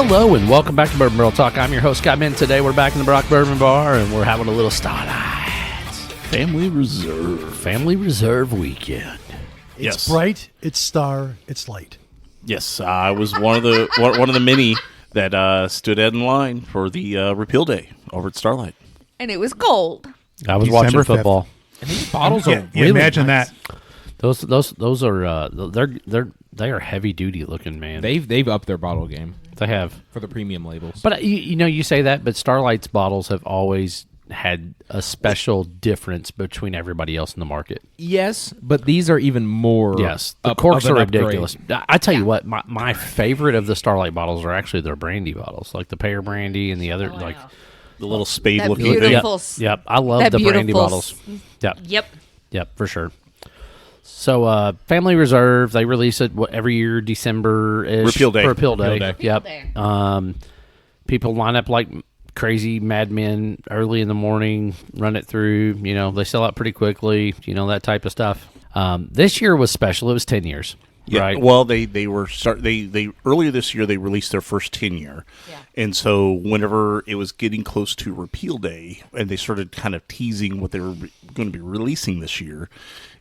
Hello and welcome back to Bourbon Barrel Talk. I'm your host, Scott Min. Today we're back in the Brock Bourbon Bar and we're having a little Starlight Family Reserve weekend. It's bright, it's star, it's light. Yes, I was one of the many that stood in line for the Repeal Day over at Starlight. And it was cold. I was December watching football. 5th. And these bottles are really imagine nice. that. Those are they are heavy duty looking, man. They've upped their bottle game They have. for the premium labels. But you say that, but Starlight's bottles have always had a special difference between everybody else in the market. yes, but these are even more. Yes, the up corks of an are upgrade. ridiculous. I tell you what, my favorite of the Starlight bottles are actually their brandy bottles, like the pear brandy and the other like The little spade That looking beautiful thing. Yep, I love That the brandy beautiful bottles. Yep, Yep. for sure. So, Family Reserve, they release it every year, December-ish. Repeal Day. Repeal Day. Repeal Day. Yep. Day. People line up like crazy madmen early in the morning, run it through. You know, they sell out pretty quickly, that type of stuff. This year was special. It was 10 years. Yeah, Right. well, they earlier this year they released their first 10-year, and so whenever it was getting close to Repeal Day, and they started kind of teasing what they were going to be releasing this year,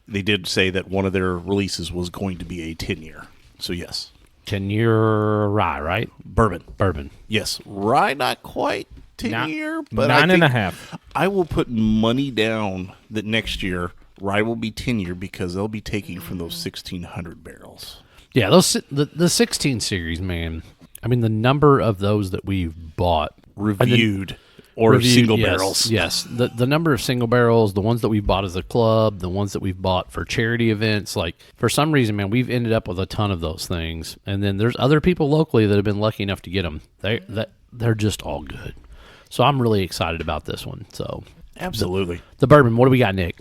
they did say that one of their releases was going to be a 10-year. So yes, 10-year rye, right? Bourbon. yes, rye not quite 10-year, but Nine I and a think half. I will put money down that next year rye will be 10-year because they'll be taking from those 1,600 barrels. Yeah, the 16 series, man. I mean, the number of those that we've bought. Reviewed or Reviewed, single yes, barrels. Yes, the number of single barrels, the ones that we've bought as a club, the ones that we've bought for charity events. Like, for some reason, man, we've ended up with a ton of those things. And then there's other people locally that have been lucky enough to get them. They're just all good. So I'm really excited about this one. So Absolutely. the bourbon, what do we got, Nick?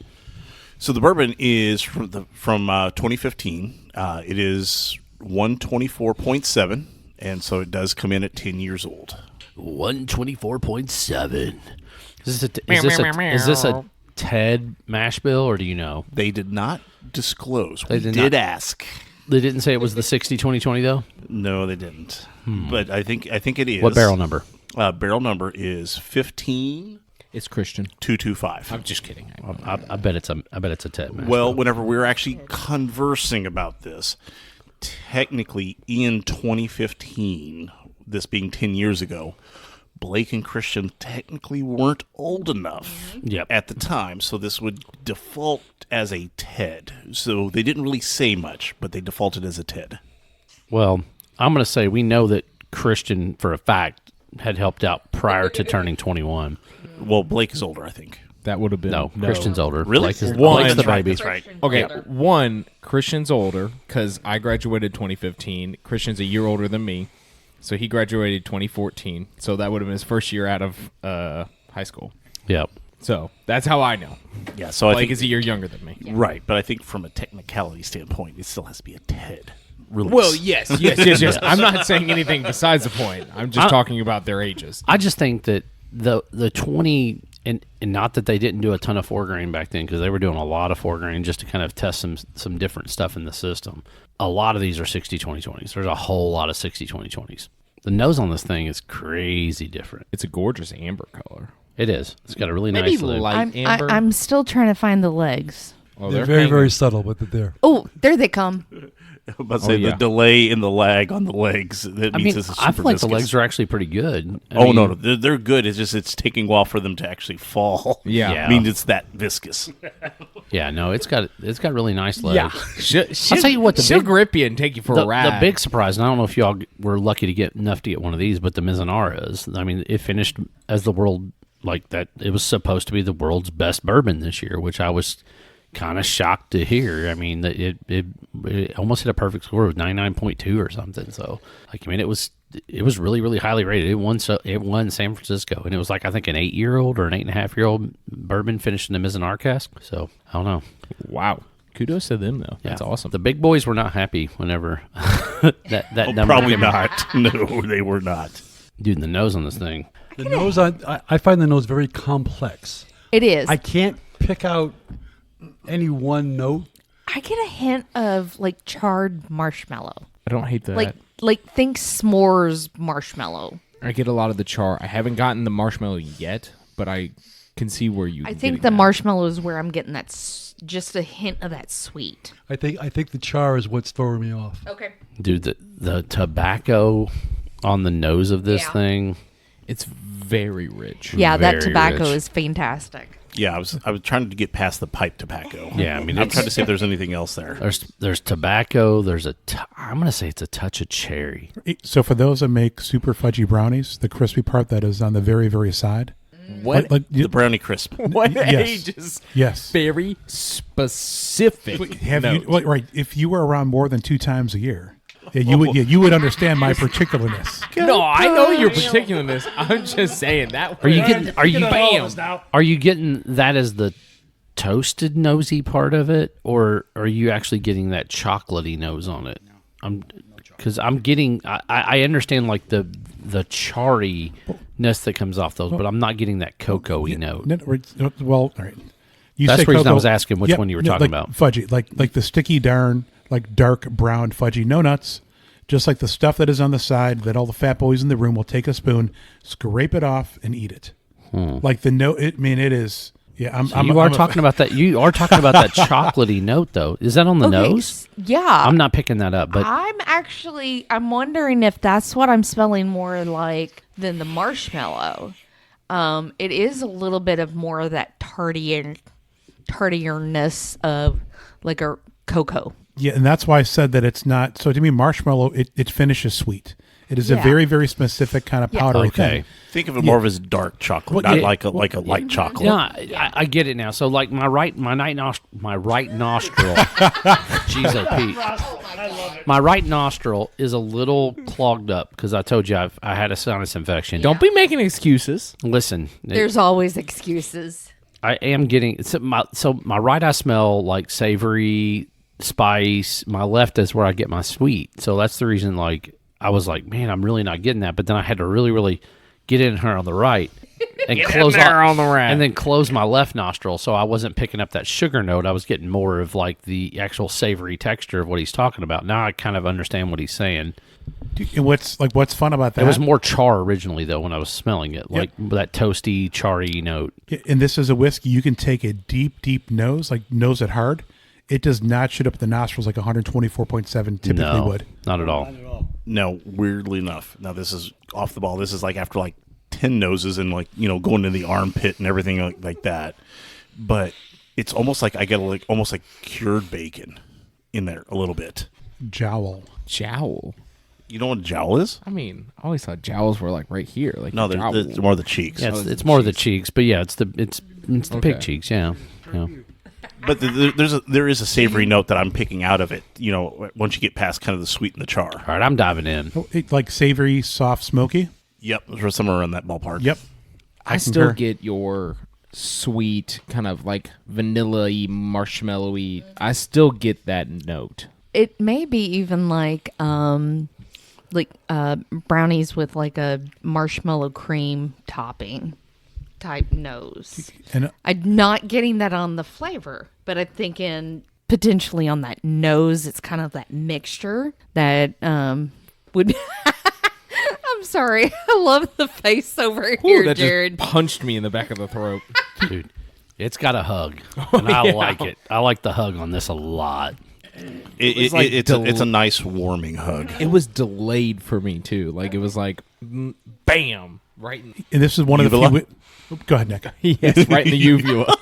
So the bourbon is from 2015. It is 124.7, and so it does come in at 10 years old. 124.7. Is this a Ted mash bill, or do you know? They did not disclose. They We did did not. ask. They didn't say it was the 60-20-20 though. No, they didn't. But I think it is. What barrel number? Barrel number is 15225. It's Christian. I'm just kidding. I bet it's a Ted mash. Well, bill. whenever we were actually conversing about this, technically in 2015, this being 10 years ago, Blake and Christian technically weren't old enough at the time, so this would default as a TED. So they didn't really say much, but they defaulted as a TED. Well, I'm going to say we know that Christian, for a fact, had helped out prior to turning 21. Well, Blake is older, I think. That would have been No, Christian's older. Really? Blake's One. the That's right, baby. that's right. Okay, one, Christian's older because I graduated 2015. Christian's a year older than me, so he graduated 2014. So that would have been his first year out of high school. Yep. So that's how I know. Yeah, so I Blake think is a year younger than me. right, but I think from a technicality standpoint, it still has to be a TED release. Well, yes. I'm not saying anything besides the point. I'm just talking about their ages. I just think that the 20 and not that they didn't do a ton of 4-grain back then because they were doing a lot of 4-grain just to kind of test some different stuff in the system. A lot of these are 60-20-20s. There's a whole lot of 60-20-20s. The nose on this thing is crazy different. It's a gorgeous amber color. It is. It's got a really Maybe nice lid. light amber. I'm still trying to find the legs. Oh, They're very, very subtle, but they're there. Oh, there they come. But say yeah. the delay in the lag on the legs. That I means mean, this is I super feel like the viscous. legs are actually pretty good. I Oh mean, no, they're good. It's just it's taking a while for them to actually fall. Yeah. Yeah. I mean it's that viscous. Yeah, no, it's got really nice legs. Yeah. I'll tell you what, she'll grip you and take you for a The ride. big surprise, and I don't know if y'all were lucky to get enough to get one of these, but the Mizunara's. I mean, it finished as the world like that. It was supposed to be the world's best bourbon this year, which I was kind of shocked to hear. I mean, it almost hit a perfect score with 99.2 or something. So, like, I mean, it was really, really highly rated. It won San Francisco, and it was like I think an 8-year-old or an 8.5-year-old bourbon finished in the Mizunara cask. So I don't know. Wow. Kudos to them, though. That's awesome. The big boys were not happy whenever that number Probably came out. not. No, they were not. Dude, the nose on this thing. The nose, I find the nose very complex. It is. I can't pick out any one note. I get a hint of like charred marshmallow. I don't hate that. Like like think s'mores marshmallow. I get a lot of the char. I haven't gotten the marshmallow yet, but I can see where you. I think the marshmallow is where I'm getting that just a hint of that sweet. I think the char is what's throwing me off. Okay. Dude, the tobacco on the nose of this thing. It's very rich. Yeah, that Very tobacco rich. is fantastic. Yeah, I was trying to get past the pipe tobacco. Yeah, I mean, I'm trying to see if there's anything else there. There's tobacco. There's I'm gonna say it's a touch of cherry. So for those that make super fudgy brownies, the crispy part that is on the very, very side. What? The brownie crisp. What Yes. age is Yes. very specific? Have you note. right? If you were around more than 2 times a year, you would understand my particularness. No, I know your particularness. I'm just saying that. Are you getting? Are you Bam. Are you getting that as the toasted nosy part of it, or are you actually getting that chocolatey nose on it? Because I'm getting. I understand like the charry-ness that comes off those, but I'm not getting that cocoa-y note. Well, all right. You That's say the reason I cocoa- was asking which Yep, one you were no, talking like about. Fudgy, like the sticky dark brown fudgy no nuts, just like the stuff that is on the side that all the fat boys in the room will take a spoon, scrape it off, and eat it. Like the note. It is. Yeah, You are talking about that. You are talking about that chocolatey note, though. Is that on the nose? Yeah. I'm not picking that up, but I'm wondering if that's what I'm smelling more like than the marshmallow. It is a little bit of more of that tartierness of like a cocoa. Yeah, and that's why I said that it's not. So to me, marshmallow it finishes sweet. It is a Yeah. very, very specific kind of powdery thing. Think of it more of as dark chocolate, Well, not yeah. like a light chocolate. yeah, I get it now. So like my right nostril. Jeez, Pete. My right nostril is a little clogged up because I told you I had a sinus infection. Don't be making excuses. Listen. There's always excuses. I am getting so my right eye smell like savory spice. My left is where I get my sweet. So that's the reason. Like I was like, man, I'm really not getting that. But then I had to really, really get in her on the right and close on the right, and then close my left nostril. So I wasn't picking up that sugar note. I was getting more of like the actual savory texture of what he's talking about. Now I kind of understand what he's saying. And what's fun about that? It was more char originally though when I was smelling it, like that toasty, charry note. And this is a whiskey you can take a deep, deep nose, like nose it hard. It does not shoot up the nostrils like 124.7 typically would. Not at all. No, weirdly enough. Now this is off the ball. This is like after like 10 noses and like, going to the armpit and everything like that. But it's almost like I get almost like cured bacon in there a little bit. Jowl. Jowl. You know what a jowl is? I mean, I always thought jowls were like right here. Like No, jowl. it's more the cheeks. Yeah, it's more of the cheeks, but yeah, it's the pig cheeks. Yeah. But there is a savory note that I'm picking out of it. Once you get past kind of the sweet and the char. All right, I'm diving in. Like savory, soft, smoky. Yep, or somewhere around that ballpark. Yep. I still concur. get your sweet, kind of like vanilla-y, marshmallowy. I still get that note. It may be even like brownies with like a marshmallow cream topping type nose. And I'm not getting that on the flavor, but I'm thinking potentially on that nose, it's kind of that mixture that would. I'm sorry. I love the face over here, that Jared. just punched me in the back of the throat. Dude, it's got a hug, and I like it. I like the hug on this a lot. It's like it's a nice warming hug. It was delayed for me too. Like it was like, bam, right. and this is one of the Uvula? few. Go ahead, Nick. Yes, right in the uvula.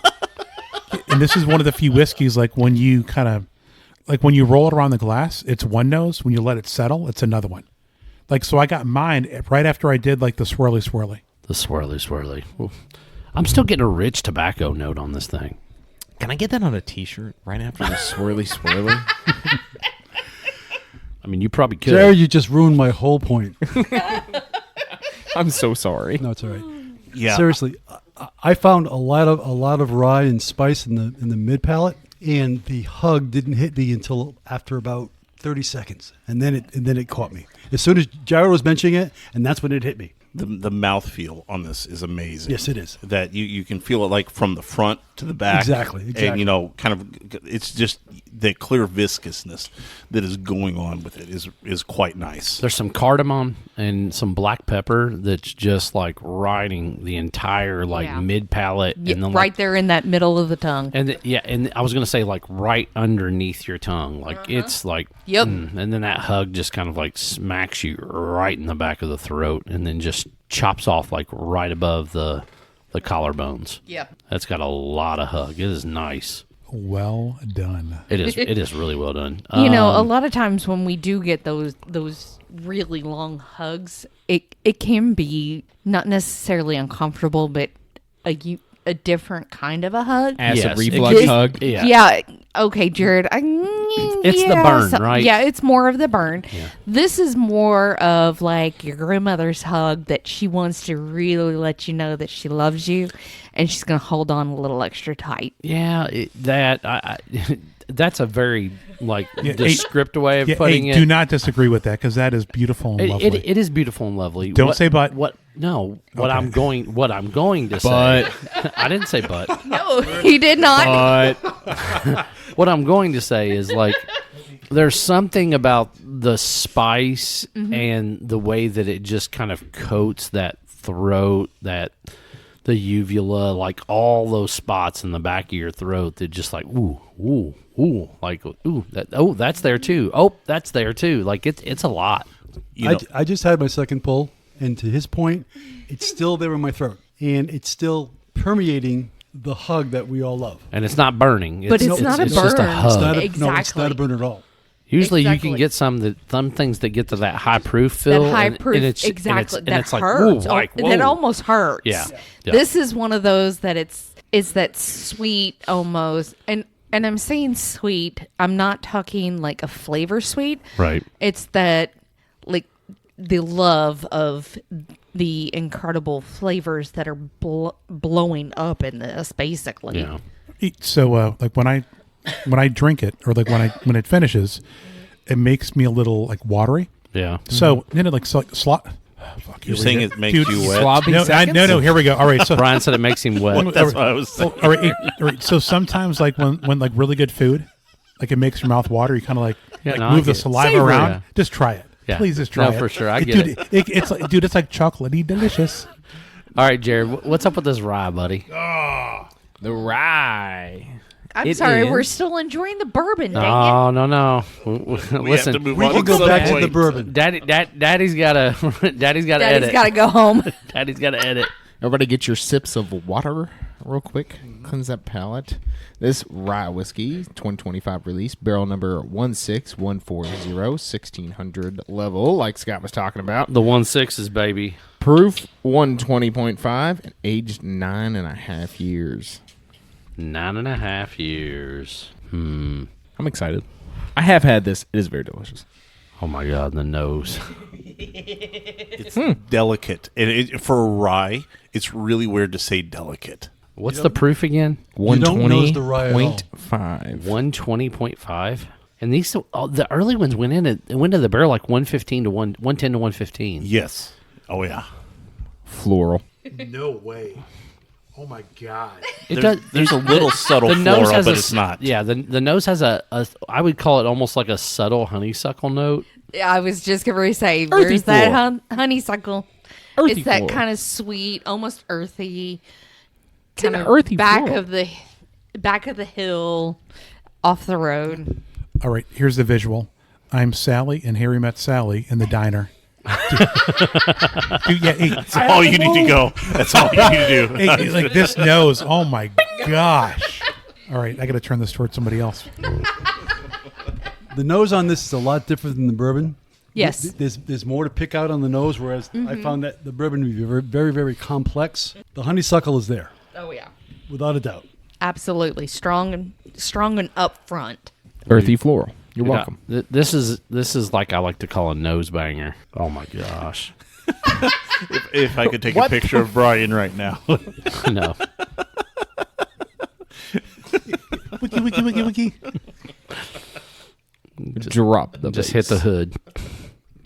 And this is one of the few whiskeys like when you when you roll it around the glass, it's one nose. When you let it settle, it's another one. Like so, I got mine right after I did like the swirly swirly. The swirly. Ooh. I'm still getting a rich tobacco note on this thing. Can I get that on a T-shirt right after the swirly swirly? I mean, you probably could. Jared, you just ruined my whole point. I'm so sorry. No, it's all right. Yeah. Seriously, I found a lot of rye and spice in the mid palate, and the hug didn't hit me until after about 30 seconds, and then it caught me as soon as Jared was mentioning it, and that's when it hit me. The mouthfeel on this is amazing. Yes, it is. That you can feel it like from the front to the back. Exactly. And, kind of, it's just the clear viscousness that is going on with it is quite nice. There's some cardamom and some black pepper that's just like riding the entire mid palate, and then right there in that middle of the tongue. And and I was gonna say like right underneath your tongue, like it's like Yep. and then that hug just kind of like smacks you right in the back of the throat, and then just chops off like right above the collarbones. Yeah. That's got a lot of hug. It is nice. Well done. It is. It is really well done. You know, a lot of times when we do get those really long hugs, it can be not necessarily uncomfortable, but a different kind of a hug. Acid Yes, reflux it- hug. Yeah. Yeah. Okay, Jared. It's the burn, right? Yeah, it's more of the burn. This is more of like your grandmother's hug that she wants to really let you know that she loves you, and she's going to hold on a little extra tight. Yeah, that's a very descriptive way of Yeah, putting hey, it. do not disagree with that because that is beautiful and lovely. It is beautiful and lovely. Don't say but. What? No. What Okay. I'm going to say. I didn't say but. No, he did not. But What I'm going to say is like there's something about the spice and the way that it just kind of coats that throat, that the uvula, like all those spots in the back of your throat that just like ooh, like that's there too. Oh, that's there too. Like it's a lot. I just had my second pull, and to his point, it's still there in my throat, and it's still permeating the hug that we all love. And it's not burning. But it's not a it's just a burn. hug. It's not a, No, it's Exactly. not a burn at all. Usually you Exactly. can get some things that get to that high proof feel. That high and proof, it's, exactly. And That it's like, hurts. ooh, like, That whoa. almost hurts. Yeah. Yeah. This is one of those that it's that sweet almost, and I'm saying sweet. I'm not talking like a flavor sweet. Right. It's that like the love of the incredible flavors that are blowing up in this, basically. Yeah. So, like when I drink it, or like when it finishes, it makes me a little like watery. Yeah. So then it like slot. Fuck, You're here we saying go. it makes Dude, you wet? Sloppy No, seconds? no. Here we go. All right. So Brian said it makes him wet. That's what I was saying. all right. So sometimes like when like really good food, like it makes your mouth water. You kind of like no, I move the get it. saliva Savor it. around. Yeah. Just try it. Yeah. Please just try No, it. for sure. I get dude, it's like dude, it's like chocolatey delicious. All right, Jared, what's up with this rye, buddy? the rye. I'm It sorry, is. we're still enjoying the bourbon. Dang Oh, no. We have Listen, to move We on can to go some back to point. the bourbon. Daddy's gotta it. Daddy's gotta Daddy's edit. got to go home. Daddy's gotta edit. Everybody get your sips of water real quick. Cleanse that palate. This rye whiskey, 2025 release, barrel number 16140, 1600 level, like Scott was talking about. The 1.6s, baby. Proof 120.5 and aged 9.5 years. 9.5 years. I'm excited. I have had this. It is very delicious. Oh my God, the nose. It's delicate. And for a rye, it's really weird to say delicate. What's the proof again? don't nose the rye at all. 120.5. 120.5. And these the early ones went to the barrel like 115 to 110 to 115. Yes. Oh, yeah. Floral. No way. Oh my God. There's a little subtle floral, but it's not. Yeah, the nose has a I would call it almost like a subtle honeysuckle note. Yeah, I was just going to say, Earthy where's that floral. honeysuckle? Earthy It's that floral. kind of sweet, almost earthy, an kind of earthy back floral. of the hill, off the road. All right. Here's the visual. I'm Sally, and Harry met Sally in the diner. Dude, yeah, hey, That's all you need to go. That's all you need to do. hey, like this nose. Oh my gosh. All right, I got to turn this towards somebody else. The nose on this is a lot different than the bourbon. Yes. There's more to pick out on the nose, whereas I found that the bourbon would be very, very, very complex. The honeysuckle is there, Oh, yeah. without a doubt. Absolutely. Strong and upfront. Earthy floral. You're Yeah, welcome. This is like I like to call a nose banger. Oh my gosh. If I could take a picture of Brian right now. No. Wiki. Drop the Just bass. hit the hood.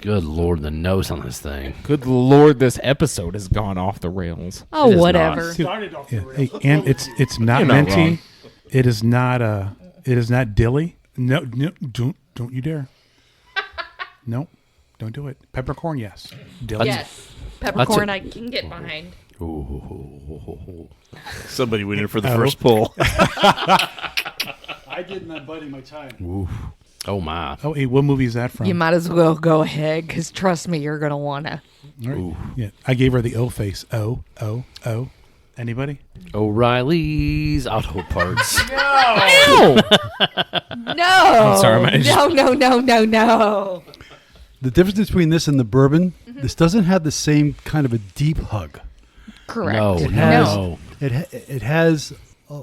Good Lord, the nose on this thing. Good Lord, this episode has gone off the rails. Oh, It is whatever. Yeah. Hey, and it's not You're not minty. wrong. It is not dilly. No, don't you dare. No, don't do it. Peppercorn, yes. Dilly. Yes. Peppercorn I can get behind. Ooh. Somebody went in for the first pull. I did not biting my time. Oof. Oh, my. Oh, hey, what movie is that from? You might as well go ahead, because trust me, you're going to want to. All right. Yeah, I gave her the O face. O. Anybody? O'Reilly's Auto Parts. No! I'm sorry, No. The difference between this and the bourbon, this doesn't have the same kind of a deep hug. Correct. No, It no. has it has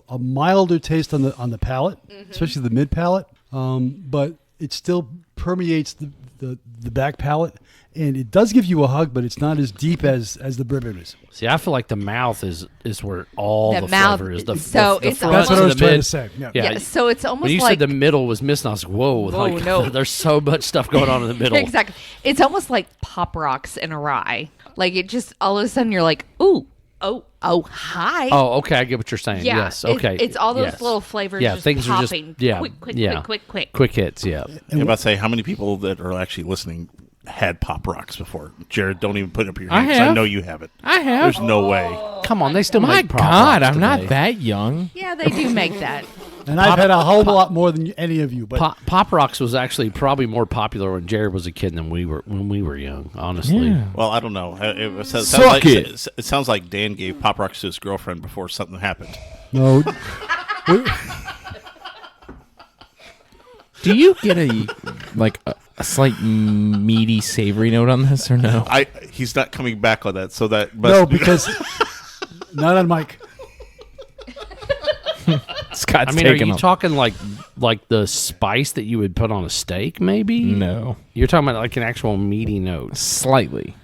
a milder taste on the palate, especially the mid palate, but it still permeates the back palate, and it does give you a hug, but it's not as deep as the bourbon is. See, I feel like the mouth is where all The the mouth- flavor is. The so the it's front That's what to I was the trying mid. to say. Yeah. Yeah. Yeah, so it's almost When you like said the middle was missing, I was like, whoa, like, no. there's so much stuff going on in the middle. exactly. It's almost like Pop Rocks in a rye. Like it just all of a sudden you're like, ooh, oh, hi. Oh, okay, I get what you're saying. yeah. Yes, okay. It's all those yes. little flavors. Yeah, just things popping. are just yeah, Quick. quick hits. Yeah, I'm about to say, how many people that are actually listening had Pop Rocks before? Jared, don't even put up your I hand 'cause I have. know you have it. I have. There's no way. come on, they still My make Pop God, Rocks I'm not today. that young. Yeah, they do make that. And I've had a whole lot more than any of you, but Pop Rocks was actually probably more popular when Jared was a kid than we were young. Honestly, Yeah. Well, I don't know. Sounds Suck like, it. it sounds like Dan gave Pop Rocks to his girlfriend before something happened. no. Do you get a slight meaty, savory note on this or no? He's not coming back on that. So that No, because not on Mike. Scott's I mean, are taking you a- talking like the spice that you would put on a steak? Maybe No, You're talking about like an actual meaty note. slightly.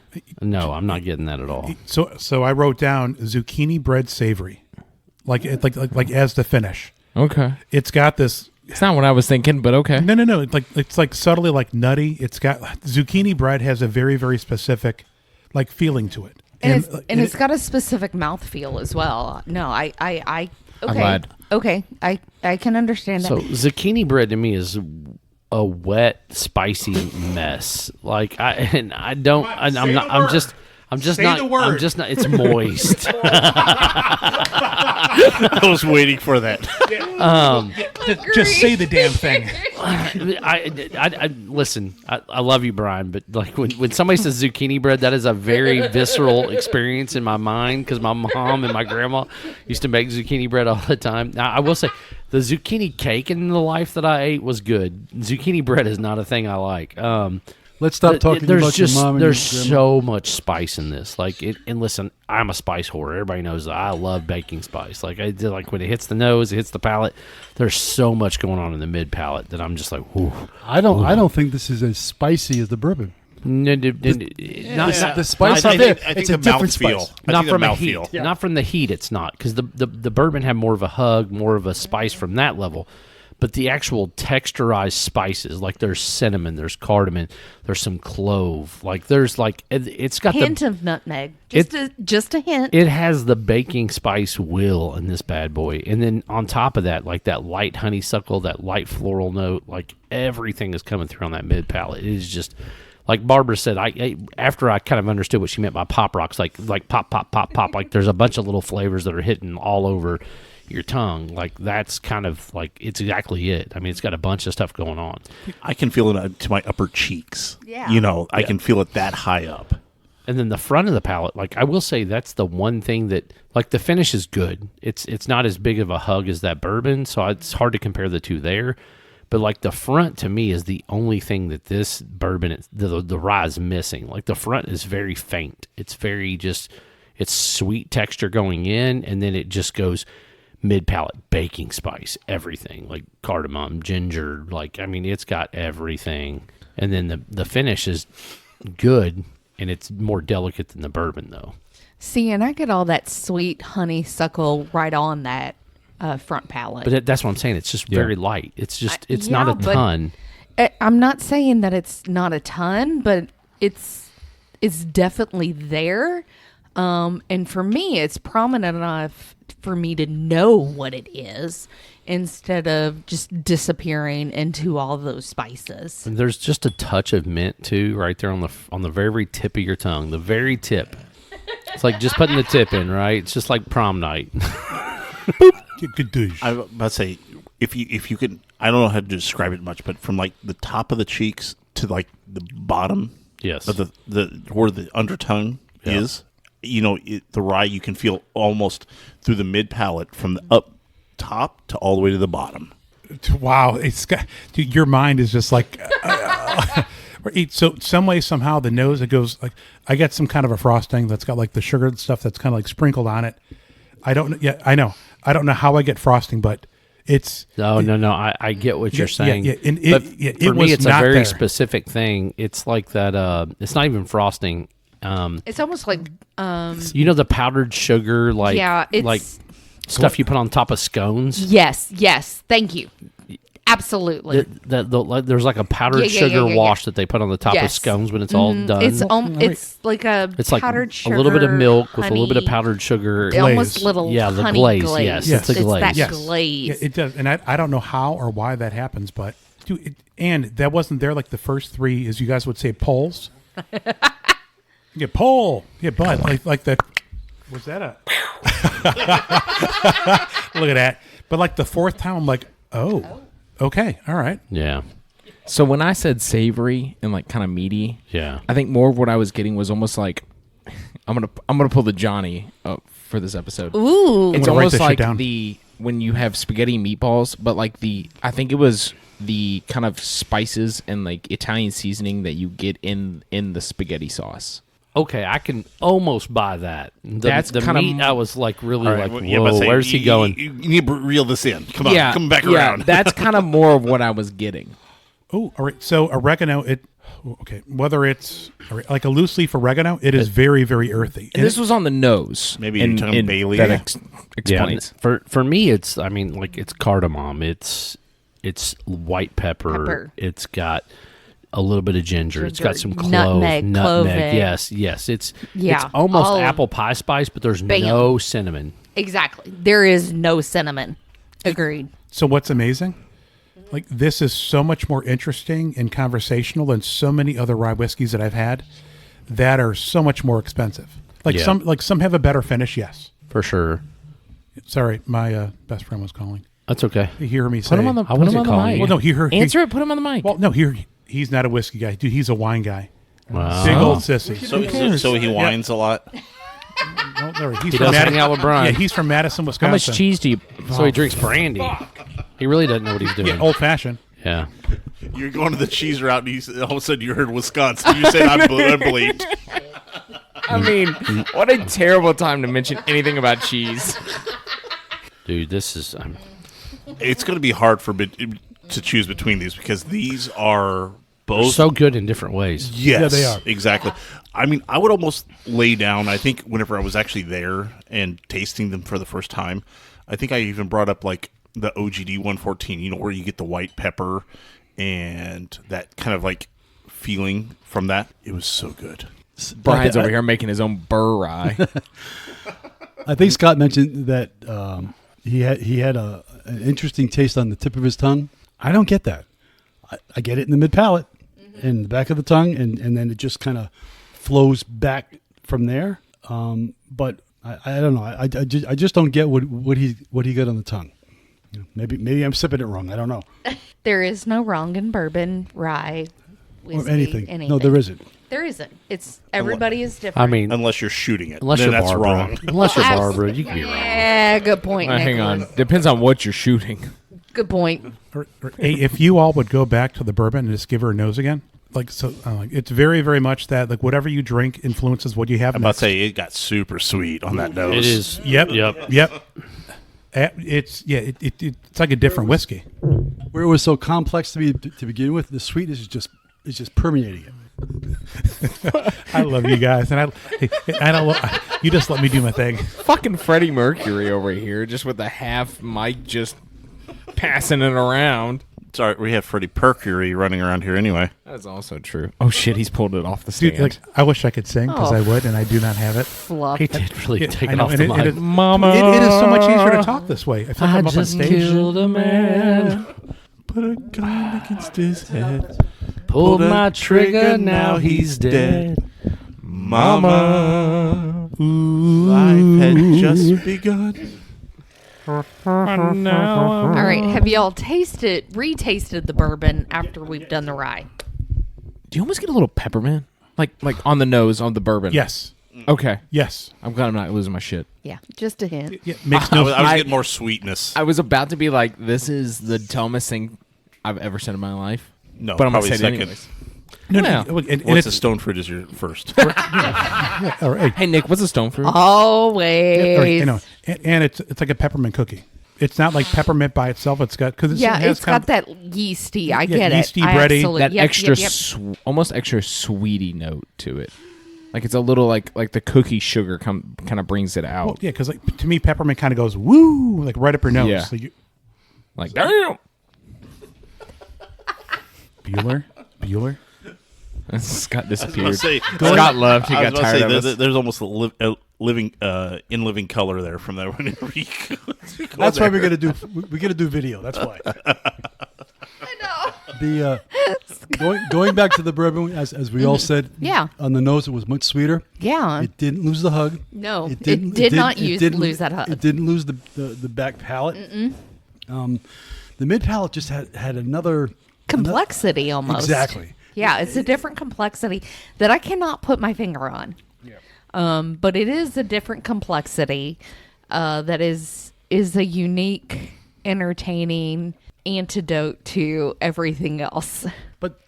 No, I'm not getting that at all. So I wrote down zucchini bread savory, like as the finish. Okay, It's got this. it's not what I was thinking, but okay. No. It's like subtly like nutty. It's got zucchini bread has a very very specific like feeling to it, And it's got a specific mouthfeel as well. No, I okay. lied. Okay. I can understand that. So zucchini bread to me is a wet, spicy mess. Like I'm just Say not. the word. I'm just not. It's moist. I was waiting for that. Just say the damn thing. I listen. I love you, Brian, but like when somebody says zucchini bread, that is a very visceral experience in my mind because my mom and my grandma used to make zucchini bread all the time. Now I will say, the zucchini cake in the life that I ate was good. Zucchini bread is not a thing I like. Let's stop talking there's about just your mom and there's your grandma. so much spice in this. Like and listen, I'm a spice whore. Everybody knows that I love baking spice. Like I did, like when it hits the nose, it hits the palate. There's so much going on in the mid palate that I'm just like, whew. I don't think this is as spicy as the bourbon. The spice I out there, think it's the a different mouthfeel. spice. I Not think from the a heat. mouthfeel. Not from the heat. It's not because the bourbon had more of a hug, more of a spice from that level. But the actual texturized spices, like there's cinnamon, there's cardamom, there's some clove, like there's like it's got hint the of nutmeg. Just a hint. it has the baking spice will in this bad boy, and then on top of that, like that light honeysuckle, that light floral note, like everything is coming through on that mid palate. It is just like Barbara said. After I kind of understood what she meant by pop rocks, like pop, like there's a bunch of little flavors that are hitting all over your tongue. Like that's kind of like it's exactly it. I mean, it's got a bunch of stuff going on. I can feel it to my upper cheeks. Yeah. I can feel it that high up. And then the front of the palate, like I will say, that's the one thing that, like, the finish is good. It's not as big of a hug as that bourbon, so it's hard to compare the two there. But like the front to me is the only thing that this bourbon, the rye is missing. Like the front is very faint. It's very just, it's sweet texture going in, and then it just goes mid palate baking spice, everything like cardamom, ginger. Like I mean, it's got everything. And then the finish is good. And it's more delicate than the bourbon, though. See, and I get all that sweet honeysuckle right on that front palate. But that's what I'm saying. It's just very light. It's just, it's yeah, not a but- ton. I'm not saying that it's not a ton, but it's definitely there. And for me, it's prominent enough for me to know what it is instead of just disappearing into all those spices. And there's just a touch of mint too, right there on the very tip of your tongue, the very tip. It's like just putting the tip in, right? It's just like prom night. Good douche. I was about to say, if you could, I don't know how to describe it much, but from like the top of the cheeks to like the bottom, Yes. of the where the undertongue is, the rye you can feel almost through the mid palate from the up top to all the way to the bottom. Wow, dude, your mind is just like. So some way somehow the nose, it goes like I get some kind of a frosting that's got like the sugar and stuff that's kind of like sprinkled on it. I don't know how I get frosting, but it's No. I get what you're saying. Yeah, and but it for me, was it's a not very there. specific thing. It's like that. It's not even frosting. It's almost like The powdered sugar, like it's like stuff you put on top of scones. yes, thank you. Absolutely. There's like a powdered Yeah, sugar yeah. wash that they put on the top of Yes. scones when it's all done. It's like a It's like powdered a sugar, little bit of milk with a little bit of honey, powdered sugar. almost little Yeah, the honey glaze, glaze. yes, it's a glaze. that Yes. glaze. Yeah, it does, and I don't know how or why that happens, but dude, and that wasn't there like the first three, as you guys would say, polls. Yeah, poll. Yeah, but like that. Was that a? Look at that. But like the fourth time, I'm like, oh, okay, all right. Yeah, So when I said savory and like kind of meaty, yeah. I think more of what I was getting was almost like I'm gonna pull the Johnny up for this episode. Ooh. It's I'm gonna write almost this shit like down. when you have spaghetti meatballs, but like I think it was the kind of spices and like Italian seasoning that you get in the spaghetti sauce. Okay, I can almost buy that. That's the kinda meat. I was like really All right, like, yeah, whoa, but say, where's he going? You need to reel this in. Come on, come back around. That's kind of more of what I was getting. Oh, all right. So oregano, whether it's like a loose leaf oregano, it is very, very earthy. And this was on the nose. Maybe you're talking bay leaf. That Yeah, explains. for me, it's it's cardamom. It's white pepper. It's got a little bit of ginger. It's got some clove, Nutmeg, cloving. Yes. It's Yeah, almost all- apple pie spice, but there's Bam. no cinnamon. Exactly. There is no cinnamon. Agreed. So what's amazing? Like this is so much more interesting and conversational than so many other rye whiskeys that I've had that are so much more expensive. Like Yeah. some have a better finish, yes. For sure. Sorry, my best friend was calling. That's okay. You hear me say, Put him on the I wasn't calling mic. you. well, no, he heard. Answer it. Put him on the mic. Well, no, he's not a whiskey guy, dude. He's a wine guy. Wow. Big old sissy. So he whines a lot. No, no, he's He from does hang Madi- out with Brian. Yeah, he's from Madison, How Wisconsin. much cheese do you? So he drinks brandy. He really doesn't know what he's doing. Yeah, old fashioned. Yeah. You're going to the cheese route, and all of a sudden you heard Wisconsin. You said I'm bleeped. I mean, what a terrible time to mention anything about cheese. Dude, this is It's going to be hard to choose between these because these are both so good in different ways. Yes, Yeah, they are. exactly. I mean, I would almost lay down. I think whenever I was actually there and tasting them for the first time, I think I even brought up like the OGD 114. You know, where you get the white pepper and that kind of like feeling from that. It was so good. Brian's over here making his own burr rye. I think Scott mentioned that he had an interesting taste on the tip of his tongue. I don't get that. I get it in the mid palate, in the back of the tongue, and then it just kind of flows back from there. But I don't know. I just don't get what he got on the tongue. You know, maybe I'm sipping it wrong. I don't know. There is no wrong in bourbon, rye, whiskey, Or anything. No, there isn't. There isn't. It's everybody is different. I mean, Unless you're shooting it, unless then you're that's Barbara. wrong. Unless you're Abs- Barbara, you can be wrong. Yeah, good point. Hang on. Nicholas. Depends on what you're shooting. Good point. Hey, if you all would go back to the bourbon and just give her a nose again, it's very, very much that like whatever you drink influences what you have. I'm about next. to say it got super sweet on that nose. It is. Yep. Yep. It's like a different whiskey. Where it was so complex to begin with, the sweetness is just permeating it. I love you guys, and I don't. You just let me do my thing. Fucking Freddie Mercury over here, just with the half mic, just passing it around. Sorry, we have Freddie Mercury running around here anyway. That's also true. Oh shit, he's pulled it off the Dude, stand. like, I wish I could sing because I would, and I do not have it. Fluff. He did really take I it know, off and the it mic. is- Mama. It is so much easier to talk this way. I feel like I I'm up on just stage. killed a man. Put a gun against his head. Pulled Pulled my a trigger, trigger, now now he's he's dead. Mama, life had just begun. All right. Have y'all retasted the bourbon after we've done the rye? Do you almost get a little peppermint? Like on the nose on the bourbon? Yes. Okay. Yes. I'm glad I'm not losing my shit. Yeah, just a hint. Yeah, makes I no. was getting more sweetness. I was about to be like, this is the dumbest thing I've ever said in my life. No, but I'm probably gonna say it second. anyways. no, Yeah. and What's it's the stone fruit is your first? all right. Hey Nick, what's a stone fruit? Always. All right, you know, and it's like a peppermint cookie. It's not like peppermint by itself. It's got because Yeah, has it's got that yeasty. I get yeasty, it. I bready. absolutely- That yep, extra, yep, yep. almost extra sweety note to it. Like it's a little like the cookie sugar kind of brings it out. Well, yeah, because like to me, peppermint kind of goes woo, like right up your nose. Yeah. So Like damn. Bueller. Scott I was disappeared. say, Scott left. He I was got about to tired say, of us. There's almost a living color there from that whenever you go That's why there. we're gonna do video. That's why. I know. The going back to the bourbon, as we all said, Yeah. on the nose it was much sweeter. Yeah. It didn't lose the hug. No, it didn't- did not didn't- lose that hug. It didn't lose the back palate. The mid palate just had another Complexity almost. Exactly. Yeah, it's a different complexity that I cannot put my finger on. But it is a different complexity that is a unique, entertaining antidote to everything else. But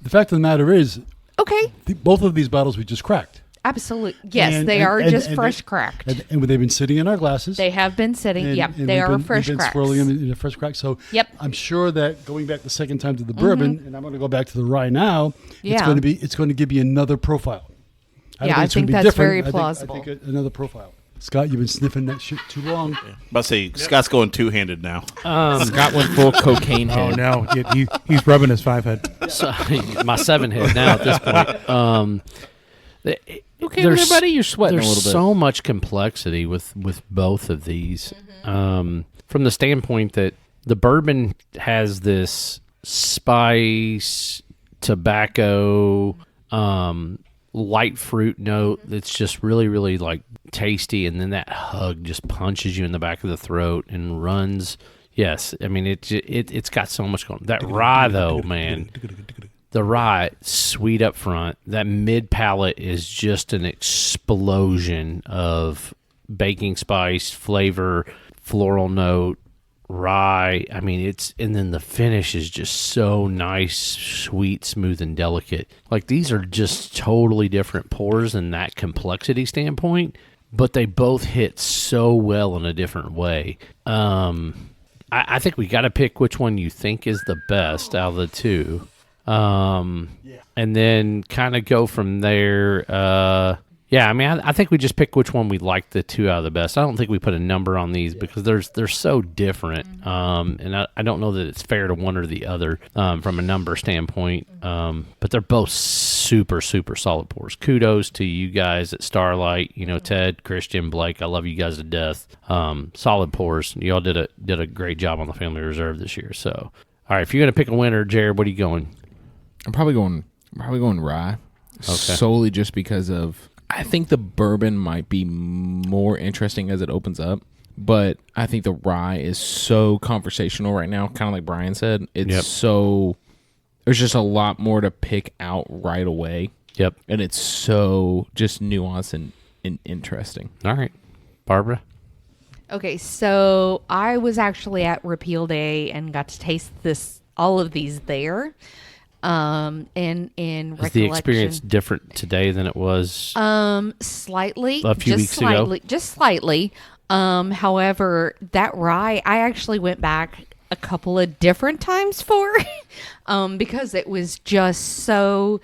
the fact of the matter is, Okay, both of these bottles we just cracked. absolutely. Yes, And- they and- are and- just and fresh they- cracked. And they've been sitting in our glasses. They have been sitting. And- Yep, and they we've are been- fresh we've been cracks. swirling them in a fresh crack. So Yep. I'm sure that going back the second time to the bourbon, and I'm going to go back to the rye now. Yeah. It's going to give you another profile. Yeah, don't I it's gonna think be that's different. very I think plausible. another profile. Scott, you've been sniffing that shit too long. About to say, Scott's going two-handed now. Scott went full cocaine Oh head. no, he's rubbing his 5 head. So, my 7 head now at this point. Okay, There's- everybody, you're sweating a There's little bit. so much complexity with both of these. From the standpoint that the bourbon has this spice, tobacco, light fruit note that's just really, really like tasty, and then that hug just punches you in the back of the throat and runs. Yes, I mean it's got so much going. That rye though, man. The rye, sweet up front. That mid palate is just an explosion of baking spice, flavor, floral note, rye. I mean, and then the finish is just so nice, sweet, smooth, and delicate. Like, these are just totally different pours in that complexity standpoint, but they both hit so well in a different way. I think we got to pick which one you think is the best out of the two. And then kind of go from there. I mean, I think we just pick which one we like the two out of the best. I don't think we put a number on these because they're so different. And I don't know that it's fair to one or the other from a number standpoint. But they're both super, super solid pours. Kudos to you guys at Starlight. You know, Ted, Christian, Blake. I love you guys to death. Solid pours. You all did a great job on the Family Reserve this year. So, all right, if you're gonna pick a winner, Jared, what are you going? I'm probably going rye. Okay. Solely just because of I think the bourbon might be more interesting as it opens up, but I think the rye is so conversational right now, kind of like Brian said. It's so there's just a lot more to pick out right away. Yep. And it's so just nuanced and interesting. All right, Barbara. Okay, so I was actually at Repeal Day and got to taste all of these there. In Is the experience recollection. different today than it was? Slightly, A few just weeks ago? slightly, just slightly. However, that rye, I actually went back a couple of different times for, because it was just so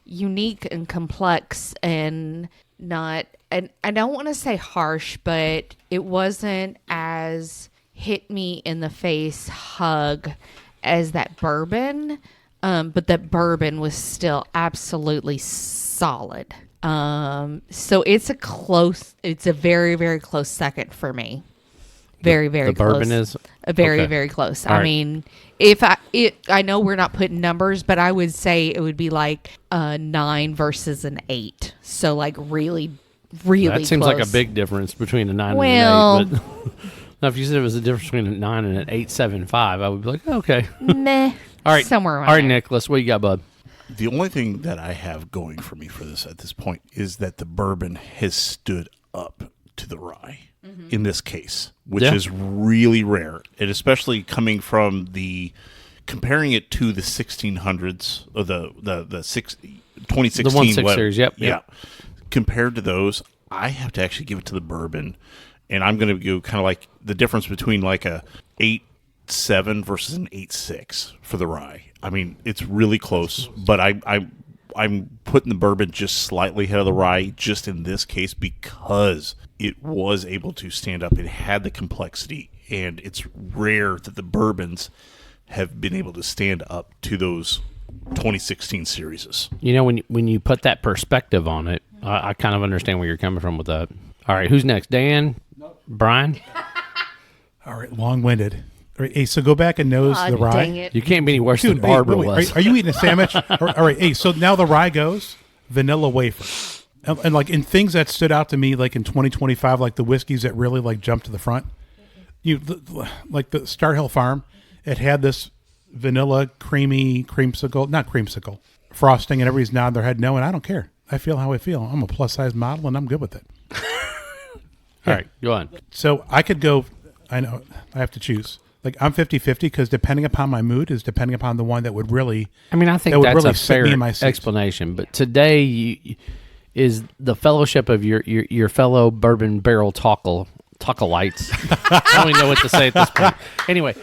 unique and complex and not. And I don't want to say harsh, but it wasn't as hit me in the face hug as that bourbon, but that bourbon was still absolutely solid. So it's a very, very close second for me. Very, very the close. bourbon is a very, okay. very close. All I right. mean, I know we're not putting numbers, but I would say it would be like a 9 versus an 8. So like really, really That seems like a close. big difference between a 9 Well- and an 8. But now, if you said it was a difference between a 9 and an 8.75, I would be like, okay. Meh. All right. Somewhere around All right, there. Nicholas, what you got, bud? The only thing that I have going for me for this at this point is that the bourbon has stood up to the rye in this case, which Yeah. is really rare, and especially coming from comparing it to the 1600s or the 2016 The 1.6 web- series, yep. yeah. Compared to those, I have to actually give it to the bourbon, and I'm going to go kind of like the difference between like a 8.7 versus an 8.6 for the rye. I mean, it's really close, but I'm putting the bourbon just slightly ahead of the rye, just in this case because it was able to stand up. It had the complexity, and it's rare that the bourbons have been able to stand up to those 2016 series. You know, when you put that perspective on it, I kind of understand where you're coming from with that. All right, who's next? Dan? Brian? All right, long-winded. All right, hey, so go back and nose Aw, the rye. dang it. You can't be any worse Dude, than Barbara wait, was. Are you eating a sandwich? All right, hey, so now the rye goes vanilla wafer. And like in things that stood out to me, like in 2025, like the whiskeys that really like jumped to the front. Like the Star Hill Farm, it had this vanilla not creamsicle frosting, and everybody's nodding their head no, and I don't care. I feel how I feel. I'm a plus size model, and I'm good with it. All right, go on. So I could go. I know I have to choose. Like I'm 50-50 because depending upon my mood is depending upon the one that would really. I mean, I think That would that's really a fit me fair in my seat. explanation. But today is the fellowship of your fellow Bourbon Barrel Talkalites. I don't even know what to say at this point. Anyway,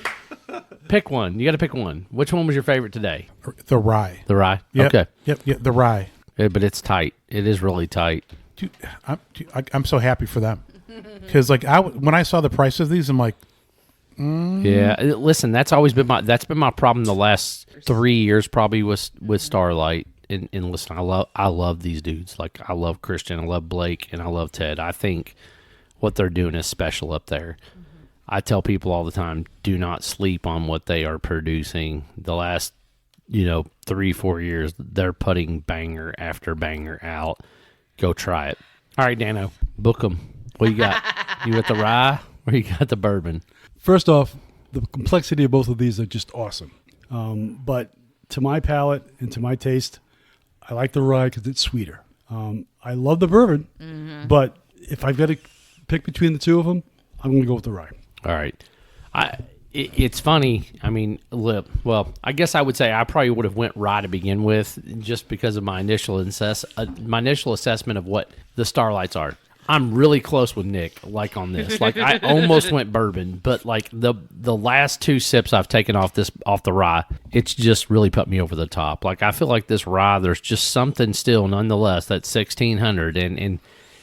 pick one. You got to pick one. Which one was your favorite today? The rye. The rye? Yep, Okay. Yep. The rye. Yeah, but it's tight. It is really tight. Dude, I'm so happy for them because like when I saw the price of these, I'm like, Yeah, listen, that's been my problem the last 3 years probably with Starlight. And listen, I love these dudes. Like I love Christian, I love Blake, and I love Ted. I think what they're doing is special up there. I tell people all the time, do not sleep on what they are producing. The last 3-4 years, they're putting banger after banger out. Go try it. All right, Dano, book them. What you got? You got the rye or you got the bourbon? First off, the complexity of both of these are just awesome. But to my palate and to my taste, I like the rye because it's sweeter. I love the bourbon, but if I've got to pick between the two of them, I'm going to go with the rye. All right. It's funny. I mean, well, I guess I would say I probably would have went rye to begin with just because of my initial assessment of what the Starlights are. I'm really close with Nick, like on this. Like I almost went bourbon, but like the last 2 sips I've taken off the rye, it's just really put me over the top. Like I feel like this rye, there's just something still, nonetheless, that's 1600, and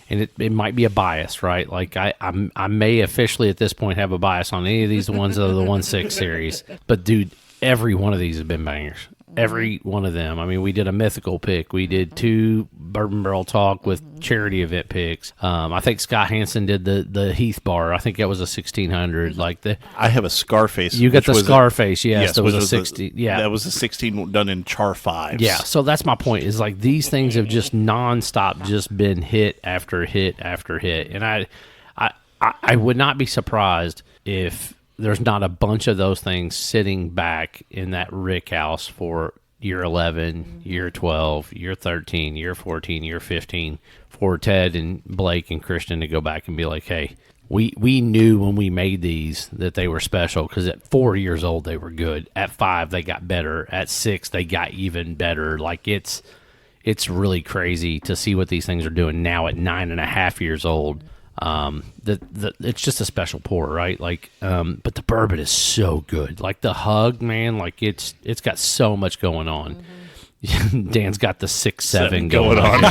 it might be a bias, right? Like I may officially at this point have a bias on any of these ones of the 1.6 series, but dude, every one of these have been bangers. Every one of them. I mean, we did a mythical pick. We did 2 Bourbon Barrel Talk with charity event picks. I think Scott Hansen did the Heath Bar. I think that was a 1600. Like I have a Scarface. you got which the was Scarface. Yes, that which was a 16. Yeah, that was a 16 done in char 5s. yeah. So that's my point. Is like these things have just nonstop, just been hit after hit after hit, and I would not be surprised if there's not a bunch of those things sitting back in that Rick house for year 11, year 12, year 13, year 14, year 15 for Ted and Blake and Christian to go back and be like, hey, we knew when we made these that they were special because at 4 years old they were good. At 5 they got better. At 6 they got even better. Like it's really crazy to see what these things are doing now at 9.5 years old. It's just a special pour, right? Like, but the bourbon is so good. Like the hug, man, like it's got so much going on. Dan's got the 6-7 Seven going on.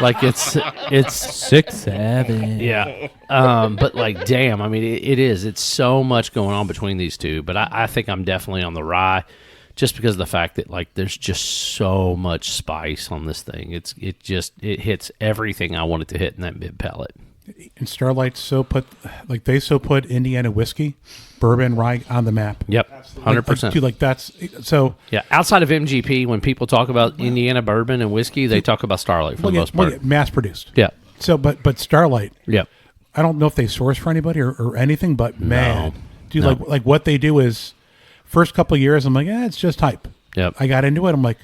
Like it's 6-7. yeah. But like, damn, I mean, it is. It's so much going on between these two. But I think I'm definitely on the rye, just because of the fact that like there's just so much spice on this thing. It hits everything I want it to hit in that mid palate. And Starlight put Indiana whiskey, bourbon, rye on the map. Yep, 100%. Dude, like that's so. Yeah, outside of MGP, when people talk about Indiana bourbon and whiskey, they talk about Starlight for the most part. Mass produced. Yeah. So, but Starlight. Yep. I don't know if they source for anybody or anything, but man, dude, No. like what they do is, first couple of years, I'm like, it's just hype. Yep. I got into it. I'm like,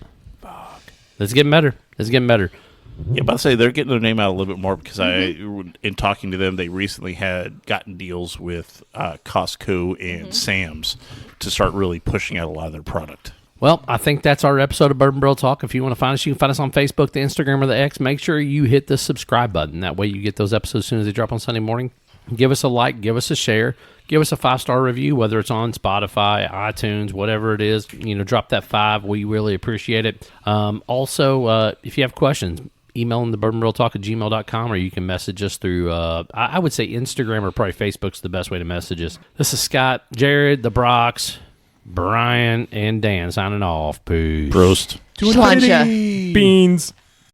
It's getting better. It's getting better. Yeah, but I say they're getting their name out a little bit more because in talking to them, they recently had gotten deals with Costco and Sam's to start really pushing out a lot of their product. Well, I think that's our episode of Bourbon Barrel Talk. If you want to find us, you can find us on Facebook, the Instagram, or the X. Make sure you hit the subscribe button. That way you get those episodes as soon as they drop on Sunday morning. Give us a like, give us a share, give us a 5-star review, whether it's on Spotify, iTunes, whatever it is. Drop that 5. We really appreciate it. Also, if you have questions, email them to bourbonbarreltalk@gmail.com, or you can message us through, I would say Instagram or probably Facebook's the best way to message us. This is Scott, Jared, the Brox, Brian, and Dan signing off. Peace. Prost. Sláinte. Beans.